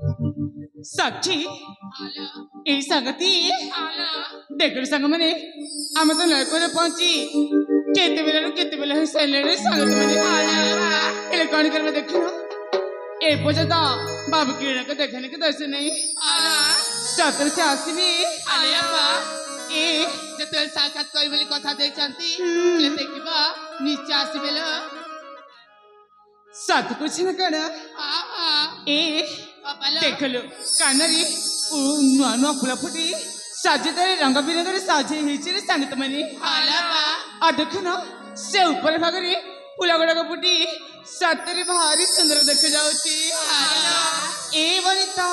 साक्षी এই संगति देखल संग मने आम तो नरकोरे पहुंची केते बेले है सैलेरे संगत मने एले कोन करबे देखिनो ए पजदा बाबू किरण के देखने के दर्शन नहीं सतर से आसीबी आलेपा ए जतल साक्षात कोई बोली कथा दे चंती ले देखिबा नीचे आसीबेलो साथ कुछ न करा ए देखलो कानरी नुआ नुआ फुला फुटी साजेदारे रंग बिरंगरे साजे हिचरे संगत मने आ देखना से ऊपर भागरे फुला गुड़ा का फुटी सतरे भारी सुंदर देख जाउची ए वनिता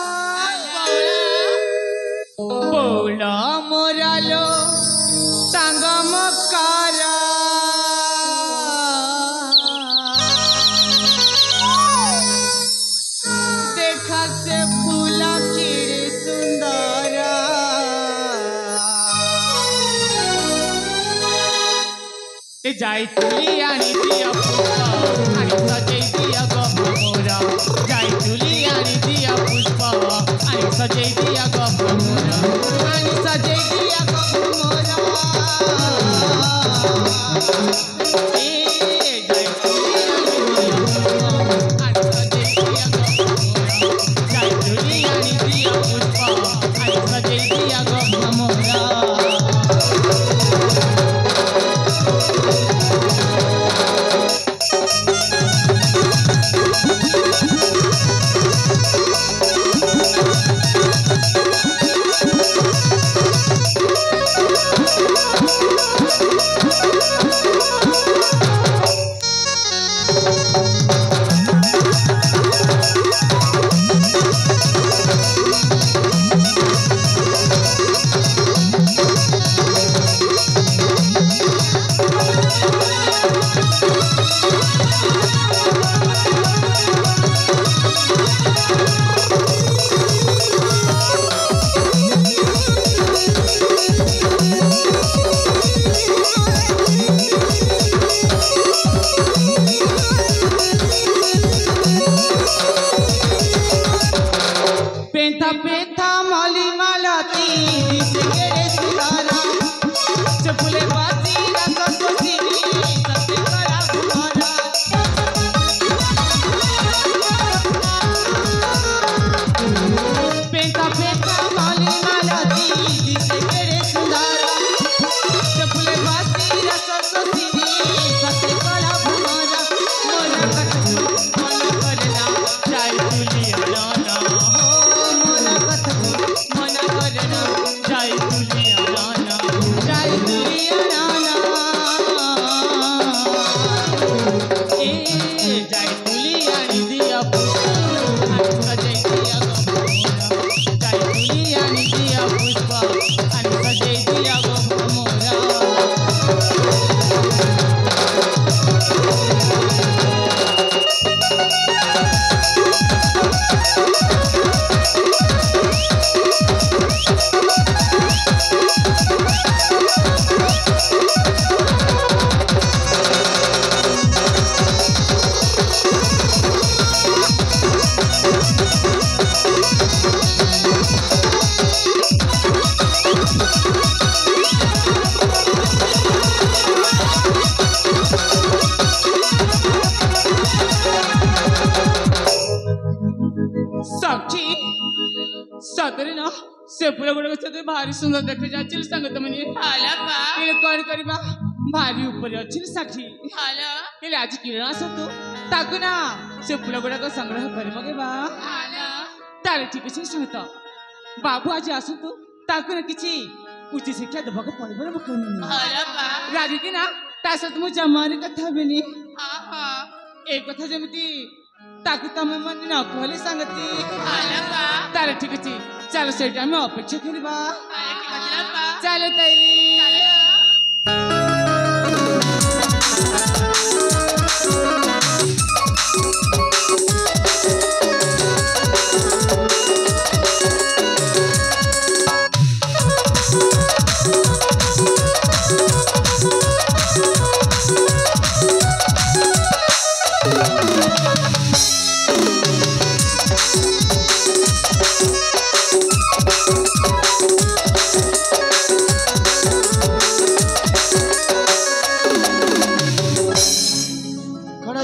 बोला मोरालो संगम कारा देखा से फूला केड़े सुंदरा ते जाई तुली आनी दिया पुष्पा आनी सजई दिया गमोरा जाई तुली आनी दिया पुष्पा आनी सजई दिया गमोरा आनी सजई दिया गमोरा ए जाई तुली आनी दिया पुष्पा आनी सजई दिया गमोरा जाई तुली आनी दिया पुष्पा आनी सजई दिया गमोरा से पूरा गुड़ा के भारी सुंदर देखे जाचिल संगत मनी हाला बा ये कोन करिबा भारी ऊपर अचिल साखी हाला ये आज किरण आसतु ताकु ना से पूरा गुड़ा को संग्रह करबगे बा हाला तारे ठीक छै संगत बाबू आज आसतु ताकु ना किछि उच्च शिक्षा दबके पड़बो मकन हाला बा राजी कि ना ता सत मु जमारी कथा बेनी हां एक कथा जेमती ताकु तमे मन ना कहले संगति हाला बा तारे ठीक अछि चलो सेटा में अपेक्षा करबा ताले ठीक अछि रापा चलो तैली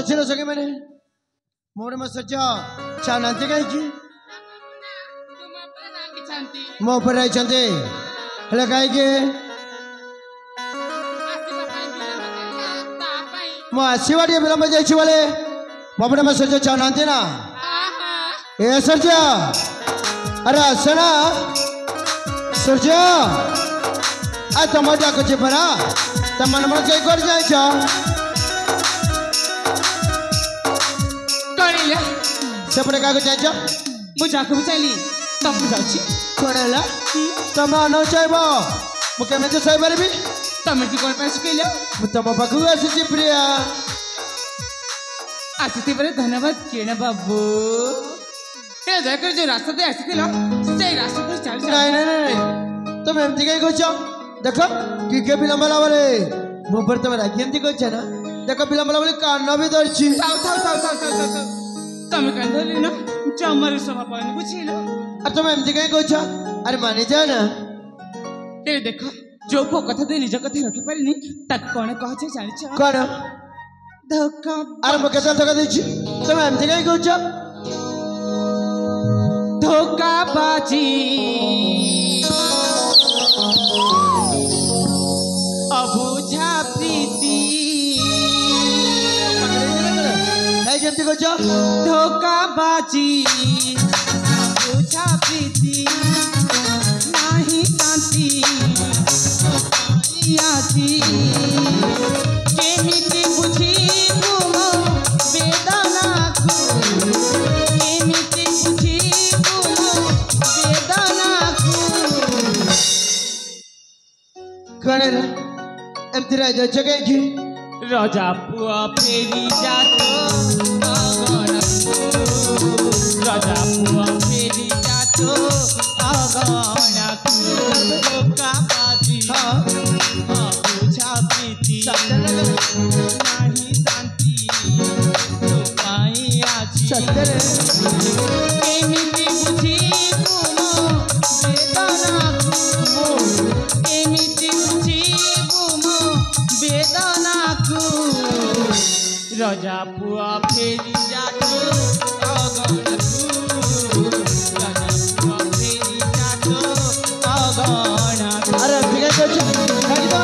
चलो सके मैंने मोरे में सच्चा चानंती कहीं की तुम अपने ना की छांती मो पर रही चंदे हले कहीं के आसी बापा बिलम ता पाई मो आशीर्वाद ये बिलम जाई छी वाले मोरे में सच्चा चानंती ना आहा ए सरजा अरे सना सरजा आ तमाजा को परा तमन मन के कर जाय छ करिला सेपरे का को जाय छ बुझा को चली तब बुझाची कोरेला तमा न चाहबो मुके में तो सही बरबी तमे की कोन पास केला तम पाखु आसी प्रिया आसिते बरे धन्यवाद केना बाबू हे जाकर जो रास्ता दे आसिते लो से रास्ता पर चल जा नहीं नहीं नहीं तुम एमती कहीं कुछ देखो कि बिलम वाला वाले मुंह पर तुम राखी एमती कुछ है ना देखो बिलम वाला वाले कान भी दर्ची साउ तमे कान धरली ना चमर सभा पानी बुझिलो अब तुम एमती कहीं कुछ अरे माने जा ना ए देखो जो को कथा दे निज कथा रखि परिनी तक कोन कह छे जानि छ कौन धोखा अरे मुके चल धोखा दीची तुम एमती कहीं कुछ धोखा बाजी अबुझा प्रीति नहीं एमती कुछ धोखा बाजी अबुझा प्रीति नाही शांति आजी केमिति बुझी तुमो वेदना को केमिति बुझी तुमो वेदना को कौन है एमती रह जा जगह की राजा पुआ फेरी जातो राजा पुआ फेरी जातो आगना धोखा बाजी हाँ बुझा प्रीति नाही शांति तो पाई आजी सत्तर केमिति बुझी तुमो वेदना को केमिति बुझी तुमो वेदना को राजा पुआ फेरी जातो अगन राजा पुआ फेरी जातो अगन अरे एमती कहीं कुछ खाली तो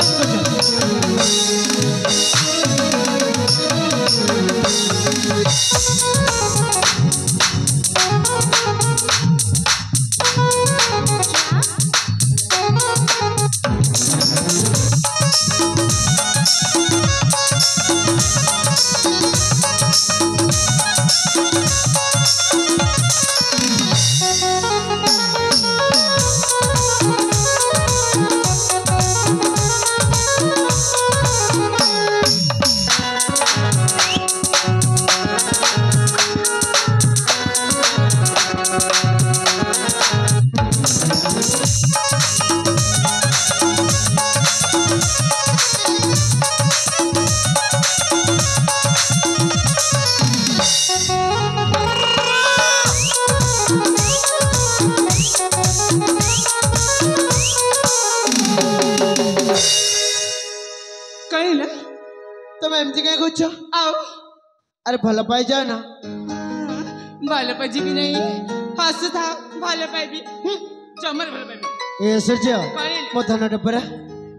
कहिला तुम एमती कहीं कुछ आओ अरे भला पाई जाए ना भालो पाजी भी नहीं हंस था भालो पाई भी चमर भालो पाई भी ए सरजा कहिला मो धन डबरा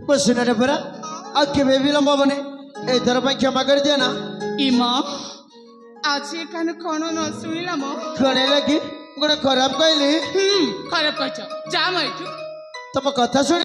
मो सुना डबरा आके बेबी लंबा बने ए दर ପାଇଁ କ୍ଷମା कर दिया ना इमा आज ये कान कोनो न सुनिला म कणे लगी गुण खराब कहली खराब कहछ जा म एठु तम कथा सुन